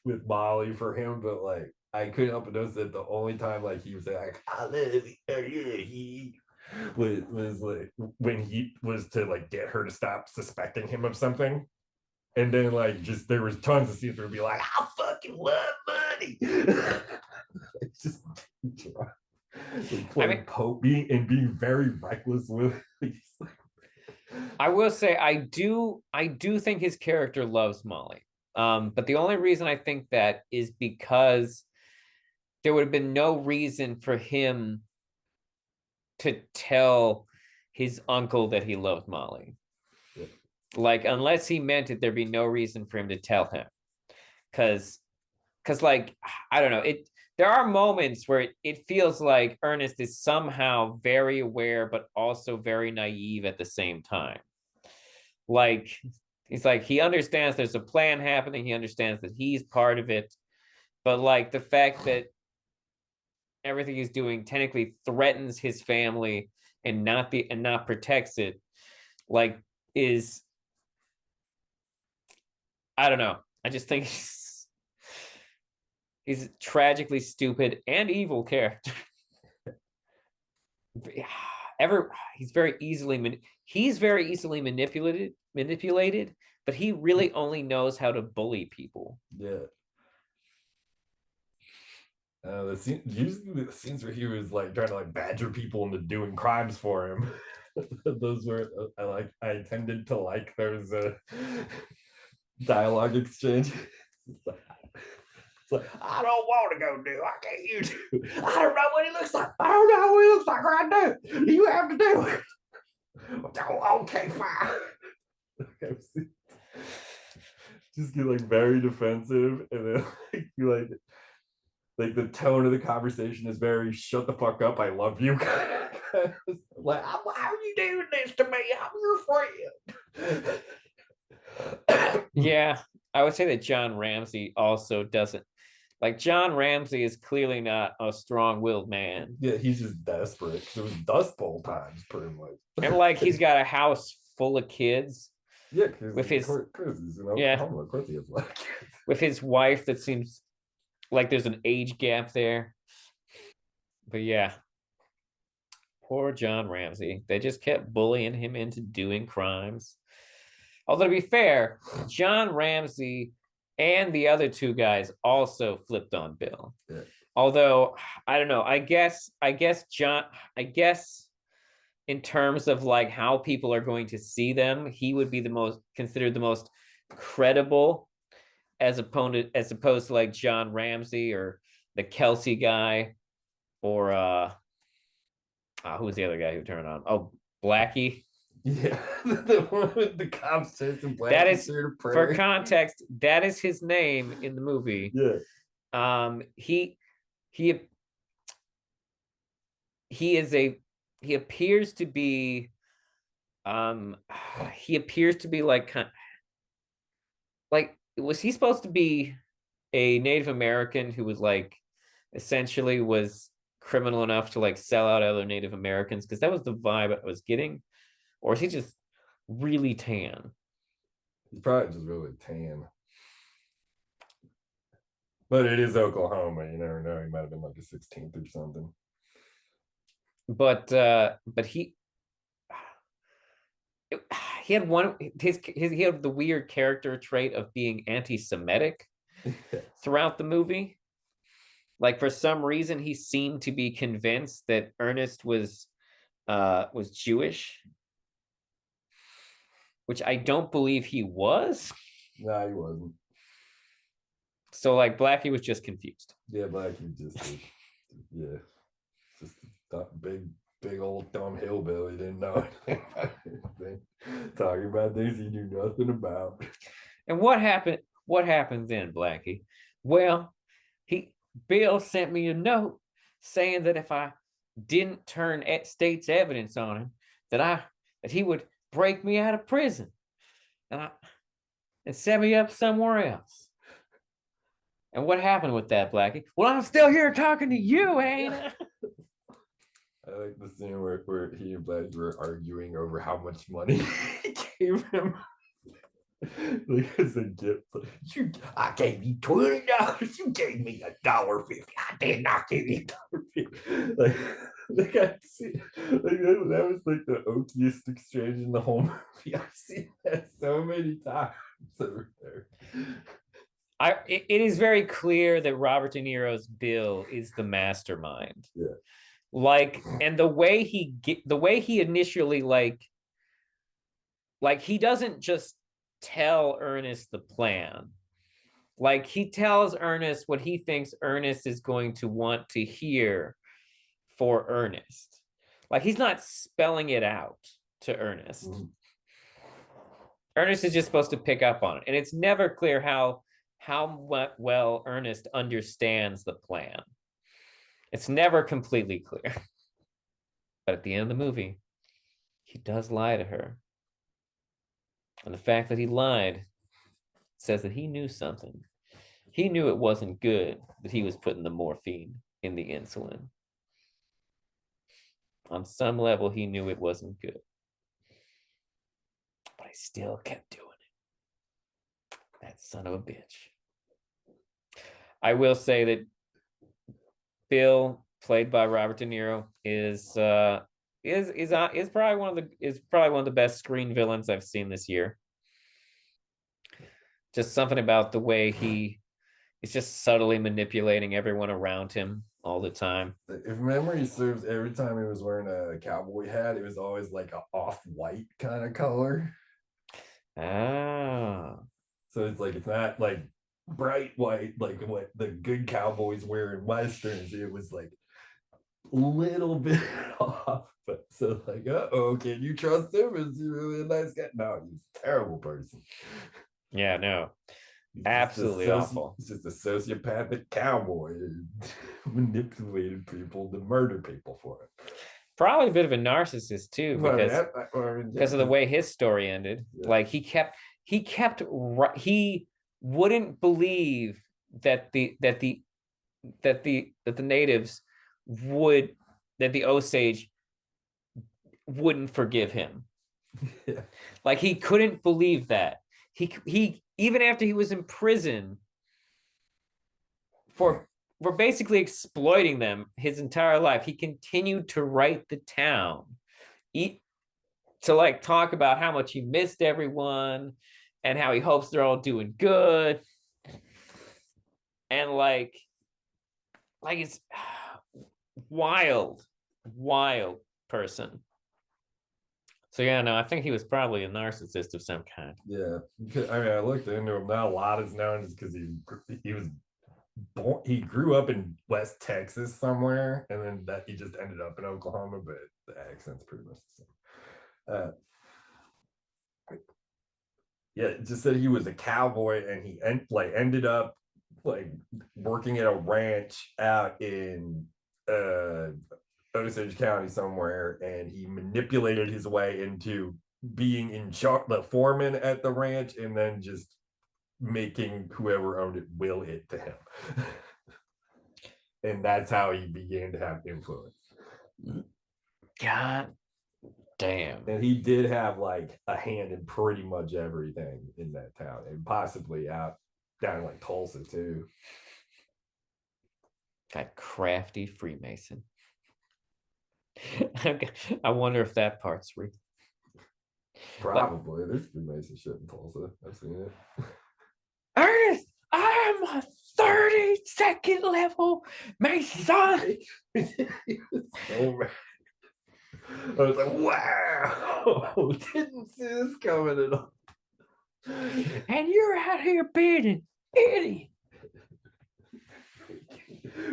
with Molly for him, but like I couldn't help but notice that the only time like he was like, I love you, yeah, he was like when he was to like get her to stop suspecting him of something. And then like just there was tons of scenes where it'd be like, I fucking love money. It's just I mean, being very reckless with it. I will say I do think his character loves Molly. But the only reason I think that is because there would have been no reason for him to tell his uncle that he loved Molly. Yeah. Like, unless he meant it, there'd be no reason for him to tell him. Cause like, I don't know, there are moments where it feels like Ernest is somehow very aware, but also very naive at the same time. Like, he's like, he understands there's a plan happening, he understands that he's part of it, but like the fact that everything he's doing technically threatens his family and not protects it, like, is, I don't know. I just think he's a tragically stupid and evil character. Ever he's very easily manipulated, but he really only knows how to bully people. Yeah. Usually the scenes where he was like trying to like badger people into doing crimes for him. Those were I tended to like those dialogue exchange. It's like, I don't want to go do. I can't you do. I don't know what he looks like. I don't know what he looks like right now. You have to do it. Okay, fine. Just get like very defensive, and then like, you like the tone of the conversation is very shut the fuck up. I love you. Like, why are you doing this to me? I'm your friend. Yeah, I would say that John Ramsey also doesn't, like, John Ramsey is clearly not a strong-willed man. Yeah, he's just desperate because it was Dust Bowl times, pretty much. And like he's got a house full of kids. Yeah, because with his yeah, of course he has like with his wife that seems like there's an age gap there. But yeah, poor John Ramsey. They just kept bullying him into doing crimes. Although to be fair, John Ramsey and the other two guys also flipped on Bill. Yeah. Although I don't know, I guess in terms of like how people are going to see them, he would be considered the most credible as opposed to like John Ramsey or the Kelsey guy or who was the other guy who turned on? Oh, Blackie. Yeah, the one with the cops chasing Blackie. That is, for context, that is his name in the movie. Yeah. He appears to be he appears to be like was he supposed to be a Native American who was like essentially was criminal enough to like sell out other Native Americans? Because that was the vibe I was getting. Or is he just really tan? He's probably just really tan. But it is Oklahoma. You never know. He might have been like a 16th or something. But he had he had the weird character trait of being anti-Semitic throughout the movie. Like for some reason, he seemed to be convinced that Ernest was Jewish, which I don't believe he was. Nah, he wasn't. So like Blackie was just confused. Yeah, Blackie just Yeah, just a big old dumb hillbilly didn't know anything about anything. Talking about things he knew nothing about. And what happened? What happened then, Blackie? Well, he Bill sent me a note saying that if I didn't turn state's evidence on him, that he would break me out of prison, and set me up somewhere else. And what happened with that, Blackie? Well, I'm still here talking to you, ain't I? I like the scene where he and Blackie were arguing over how much money he gave him. Like as a gift, I gave you $20. You gave me $1.50. I did not give you $1.50. Like I see, like that was like the okiest exchange in the whole movie. I've seen that so many times over there. It is very clear that Robert De Niro's Bill is the mastermind. Yeah. Like, and the way he initially like he doesn't just tell Ernest the plan. Like he tells Ernest what he thinks Ernest is going to want to hear for Ernest. Like he's not spelling it out to Ernest. Mm-hmm. Ernest is just supposed to pick up on it, and it's never clear how well Ernest understands the plan. It's never completely clear. But at the end of the movie, he does lie to her. And the fact that he lied says that he knew something. He knew it wasn't good that he was putting the morphine in the insulin. On some level, he knew it wasn't good. But he still kept doing it. That son of a bitch. I will say that Bill, played by Robert De Niro, is probably one of the best screen villains I've seen this year. Just something about the way he is just subtly manipulating everyone around him all the time. If memory serves, every time he was wearing a cowboy hat, it was always like an off-white kind of color. Ah. So it's like, it's not like bright white like what the good cowboys wear in westerns. It was like a little bit off. But so like, oh, can you trust him? Is he really a nice guy? No, he's a terrible person. Yeah, no. Absolutely awful. He's just a sociopathic cowboy manipulated people to murder people for it. Probably a bit of a narcissist too, because of the way his story ended. Yeah. Like he wouldn't believe that the natives would, that the Osage wouldn't forgive him. Yeah. Like he couldn't believe that. He even after he was in prison for basically exploiting them his entire life, he continued to write the town, to like talk about how much he missed everyone and how he hopes they're all doing good. And like it's wild person. So yeah, no, I think he was probably a narcissist of some kind. Yeah, I mean, I looked into him. Not a lot is known, just because he was born. He grew up in West Texas somewhere, and then that he just ended up in Oklahoma. But the accent's pretty much the same. Yeah, it just said he was a cowboy, and he ended up like working at a ranch out in Osage County somewhere, and he manipulated his way into being in charge, the foreman at the ranch, and then just making whoever owned it will it to him. And that's how he began to have influence. God damn. And he did have like a hand in pretty much everything in that town, and possibly out down in like Tulsa too. That crafty Freemason. I wonder if that part's real. Probably. There's Freemason shit in Tulsa. I've seen it. Ernest, I'm a 32nd level Mason. So mad. I was like, wow, didn't see this coming at all. And you're out here being an idiot.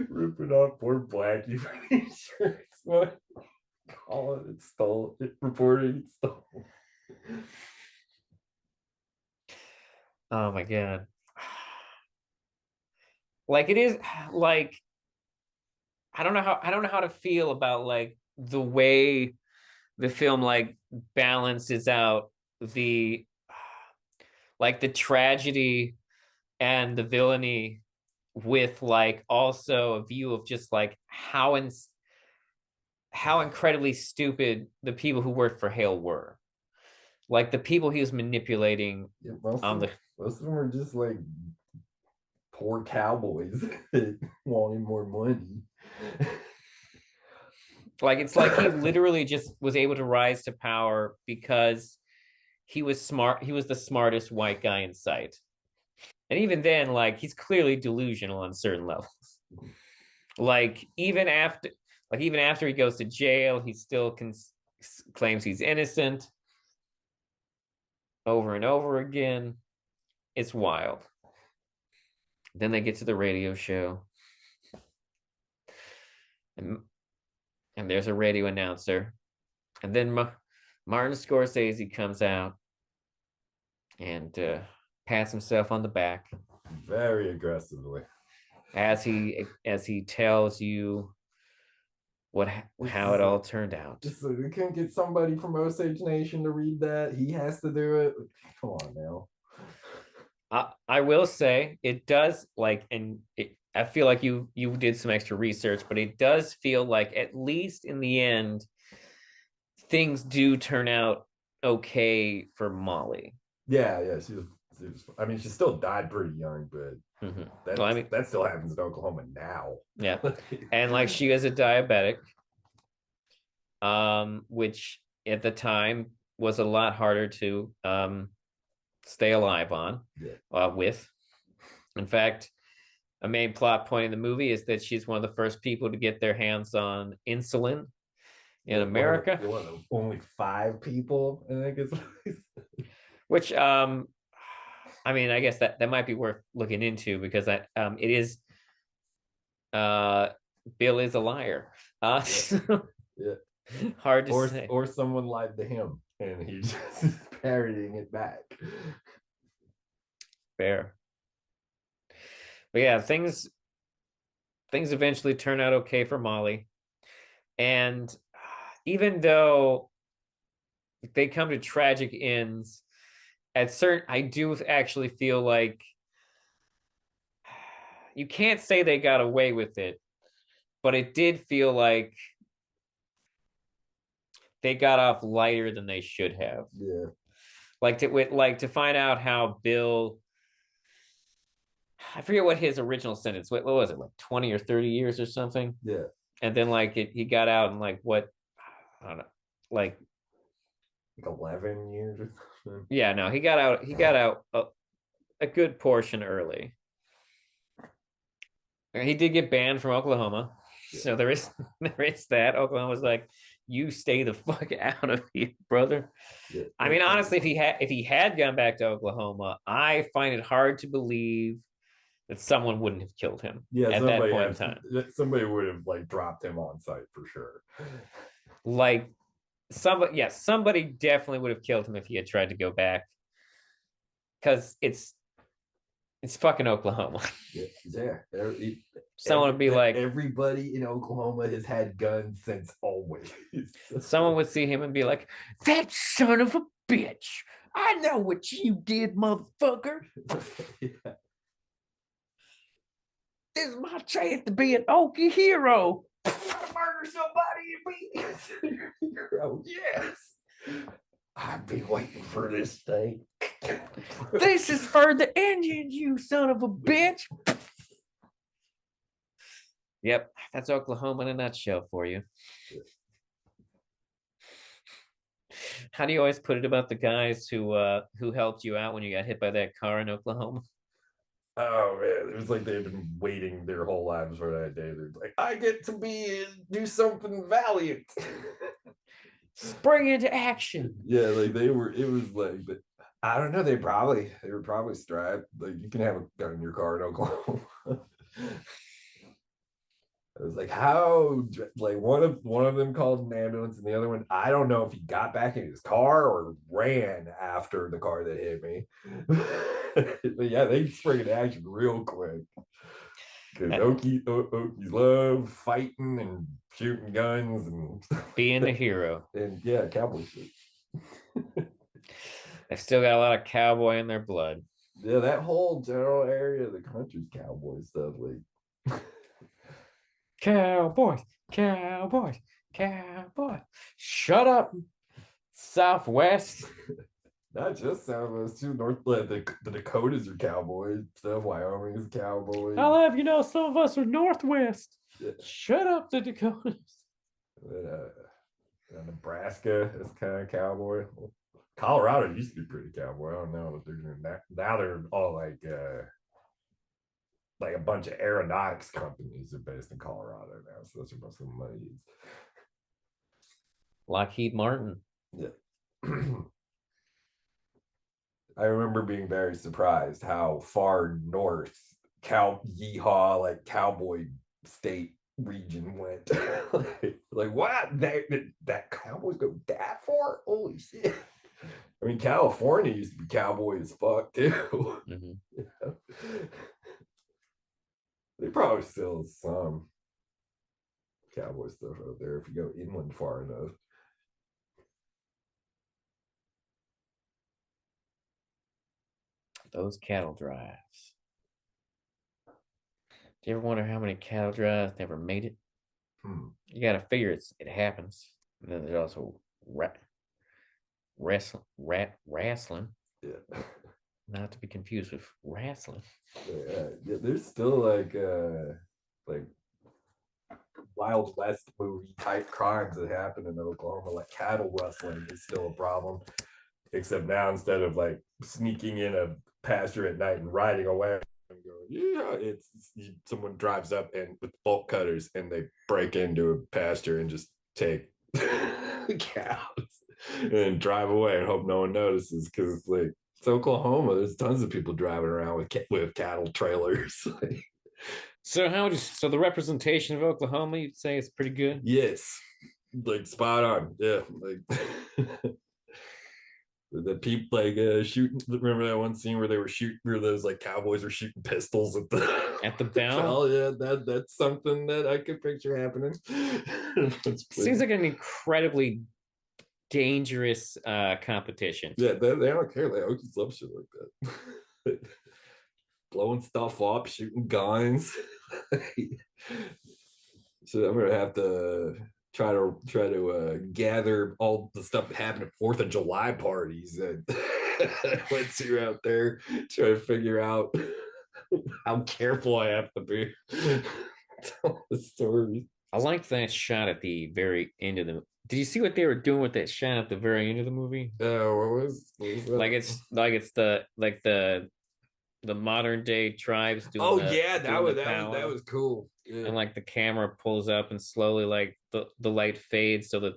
Ripping off poor Blackie for the insurance money. Calling it stolen. It reported it stolen. Oh my god. Like it is like I don't know how to feel about like the way the film like balances out the like the tragedy and the villainy with like also a view of just like how incredibly stupid the people who worked for Hale were. Like the people he was manipulating Yeah, on the most of them are just like poor cowboys that wanting more money. like it's like he literally just was able to rise to power because he was smart. He was the smartest white guy in sight. And even then, like he's clearly delusional on certain levels. Like even after he goes to jail, he still claims he's innocent over and over again. It's wild. Then they get to the radio show, and there's a radio announcer, and then Martin Scorsese comes out and pats himself on the back Very aggressively. as he tells you what how it all turned out. So we couldn't get somebody from Osage Nation to read that. He has to do it. Come on now. I will say it does like, and I feel like you did some extra research, but it does feel like at least in the end, things do turn out okay for Molly. Yeah. She was, I mean, she still died pretty young, but Well, I mean, that still happens in Oklahoma now. yeah, and like she is a diabetic, which at the time was a lot harder to stay alive on with. In fact, a main plot point in the movie is that she's one of the first people to get their hands on insulin in America. One of only 5 people, I think it's Which I mean, I guess that might be worth looking into because that it is uh Bill is a liar. yeah. Hard to say. Or someone lied to him and he just is parroting it back. Fair. But yeah, things eventually turn out okay for Molly. And even though they come to tragic ends, at certain I do actually feel like you can't say they got away with it, but it did feel like they got off lighter than they should have. Yeah. Like to find out how Bill, I forget what his original sentence. What was it, like 20 or 30 years or something? Yeah. And then like he got out in like what, I don't know, like 11 years or something. Yeah, no, he got out. He got out a good portion early. He did get banned from Oklahoma, so there is there is that. Oklahoma's like, you stay the fuck out of here, brother. Yeah. I mean, honestly, if he had gone back to Oklahoma, I find it hard to believe that someone wouldn't have killed him at that point in time. Somebody would have like dropped him on site for sure. Like somebody definitely would have killed him if he had tried to go back, because it's fucking Oklahoma. Yeah. Someone would be like, everybody in Oklahoma has had guns since always. Someone would see him and be like, that son of a bitch. I know what you did, motherfucker. Yeah. This is my chance to be an Okie hero. Murder somebody and be a hero. Yes. I've been waiting for this day. This is for the Indians, you son of a bitch. Yep, that's Oklahoma in a nutshell for you. How do you always put it about the guys who helped you out when you got hit by that car in Oklahoma? Oh man, it was like they've been waiting their whole lives for that day. They're like, I get to do something valiant. Spring into action. Yeah, like they were. It was like, but I don't know. They were probably strapped. Like you can have a gun in your car in Oklahoma. I was like, how? Like one of them called an ambulance, and the other one, I don't know if he got back in his car or ran after the car that hit me. But yeah, they spring into action real quick because Okies love fighting and shooting guns and Being the hero. and yeah, cowboy shit. They still got a lot of cowboy in their blood. Yeah, that whole general area of the country's cowboy stuff. Like, Cowboys, cowboys, cowboys. Shut up, Southwest. not just Southwest, too. North, like, the Dakotas are cowboys. Stuff. Wyoming is cowboy. I'll have you know, some of us are Northwest. Yeah. Shut up, the Dakotas. Nebraska is kind of cowboy. Colorado used to be pretty cowboy. I don't know what they're doing now. Now they're all like a bunch of aeronautics companies are based in Colorado now, so that's where most of the money is. Lockheed Martin. Yeah. I remember being very surprised how far north yeehaw like cowboy state region went. Like what? That cowboys go that far? Holy shit. I mean, California used to be cowboy as fuck too. Mm-hmm. Yeah. They probably still some cowboy stuff out there if you go inland far enough. Those cattle drives. Do you ever wonder how many cattle drives never made it? You got to figure it happens. And then there's also wrestling. Yeah. Not to be confused with wrestling. Yeah, there's still like Wild West movie type crimes that happen in Oklahoma, like cattle rustling is still a problem. Except now instead of like sneaking in a pasture at night and riding away and going, yeah, it's someone drives up and with bolt cutters and they break into a pasture and just take cows and then drive away and hope no one notices because like it's Oklahoma. There's tons of people driving around with cattle trailers. So so the representation of Oklahoma, you'd say it's pretty good? Yes, like spot on. Yeah, like the people like shooting. Remember that one scene where they were shooting, where those like cowboys were shooting pistols at the bell? Yeah, that's something that I could picture happening. Seems like an incredibly dangerous competition. Yeah, they don't care. Like Okies love shit like that. Blowing stuff up, shooting guns. So I'm gonna have to try to gather all the stuff that happened at 4th of July parties that I went to out there, try to figure out how careful I have to be. Tell the story. I like that shot at the very end of the. Did you see what they were doing with that shot at the very end of the movie? What was that? Like the modern day tribes doing. That was cool. Yeah. And like the camera pulls up and slowly like the light fades so that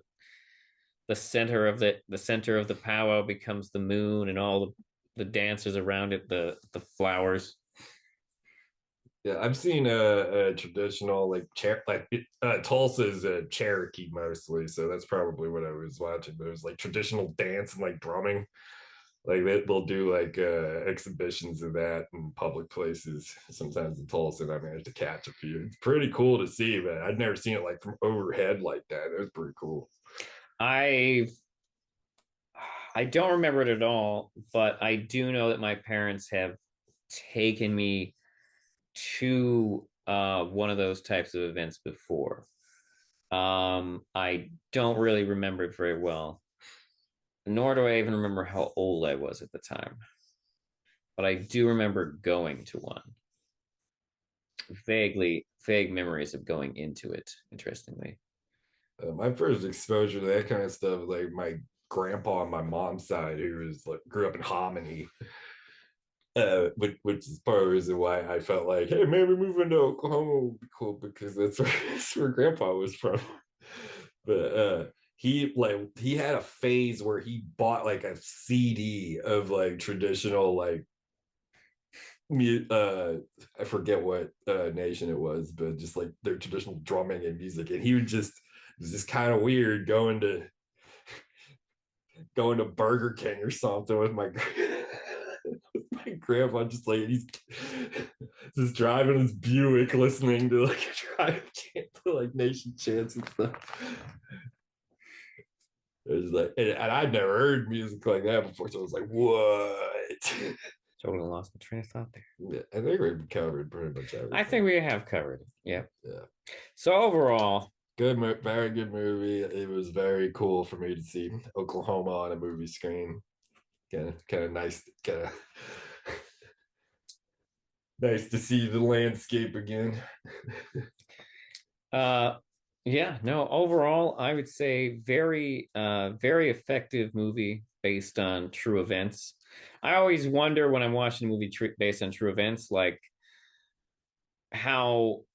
the center of the powwow becomes the moon and all the dancers around it, the flowers. Yeah, I've seen a traditional like Tulsa's Cherokee mostly, so that's probably what I was watching. But it was like traditional dance and like drumming. Like they'll do like exhibitions of that in public places. Sometimes in Tulsa, and I managed to catch a few. It's pretty cool to see, but I'd never seen it like from overhead like that. It was pretty cool. I don't remember it at all, but I do know that my parents have taken me to one of those types of events before. I don't really remember it very well, nor do I even remember how old I was at the time. But I do remember going to one. Vague memories of going into it, interestingly. My first exposure to that kind of stuff, like my grandpa on my mom's side, who was like grew up in Hominy, which is part of the reason why I felt like, hey, maybe moving to Oklahoma would be cool because that's where Grandpa was from. But he had a phase where he bought like a CD of like traditional like I forget what nation it was, but just like their traditional drumming and music, and he would just it was just kind of weird going to Burger King or something with my with my grandpa, just like he's just driving his Buick, listening to like a tribe chant, like nation chants and stuff. It was like, and I'd never heard music like that before, so I was like, "What?" Totally lost my train of thought there. Yeah, I think we've covered pretty much everything. I think we have covered it. Yeah. Yeah. So overall, Good, very good movie. It was very cool for me to see Oklahoma on a movie screen. Kind of nice, kind of nice to see the landscape again. yeah, no, overall, I would say very effective movie based on true events. I always wonder when I'm watching a movie based on true events, like how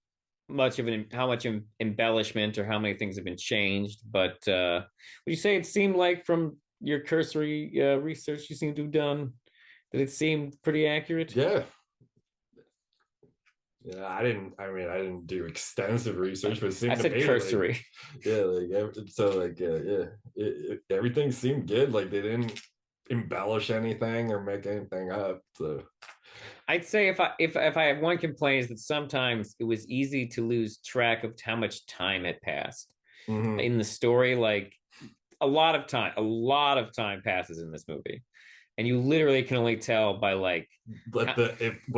how much embellishment or how many things have been changed. But would you say it seemed like from your cursory research you seem to have done that it seemed pretty accurate? Yeah. Yeah, I didn't do extensive research, but it I seemed to said me cursory. like, yeah, everything seemed good. Like they didn't embellish anything or make anything up. So I'd say if I have one complaint is that sometimes it was easy to lose track of how much time had passed mhm. in the story. Like a lot of time passes in this movie, and you literally can only tell by like But how,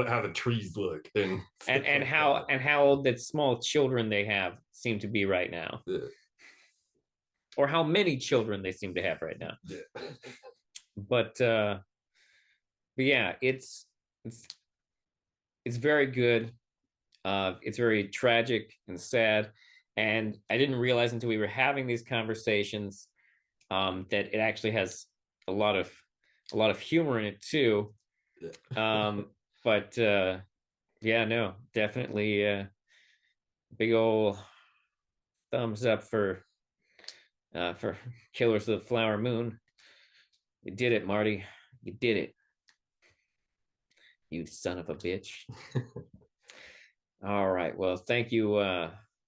how the trees look and and stuff and like how that. and how old that small children they have seem to be right now, Yeah. or how many children they seem to have right now. Yeah. But yeah, it's it's very good. It's very tragic and sad. And I didn't realize until we were having these conversations that it actually has a lot of a lot of humor in it too. Yeah. But yeah, no, definitely big old thumbs up for Killers of the Flower Moon. You did it, Marty. You did it. You son of a bitch. All right. Well, thank you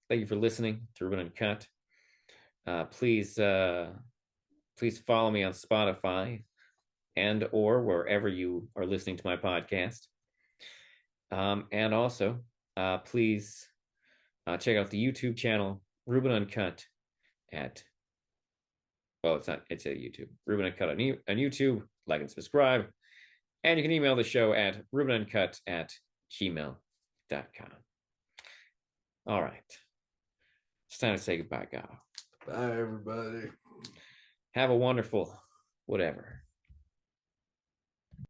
for listening to Ruben Uncut. Please follow me on Spotify and or wherever you are listening to my podcast. And also, please check out the YouTube channel Ruben Uncut at it's a YouTube Ruben Uncut on YouTube. Like and subscribe, and you can email the show at rubenuncut@gmail.com. All right, it's time to say goodbye, Gato. Bye, everybody. Have a wonderful whatever.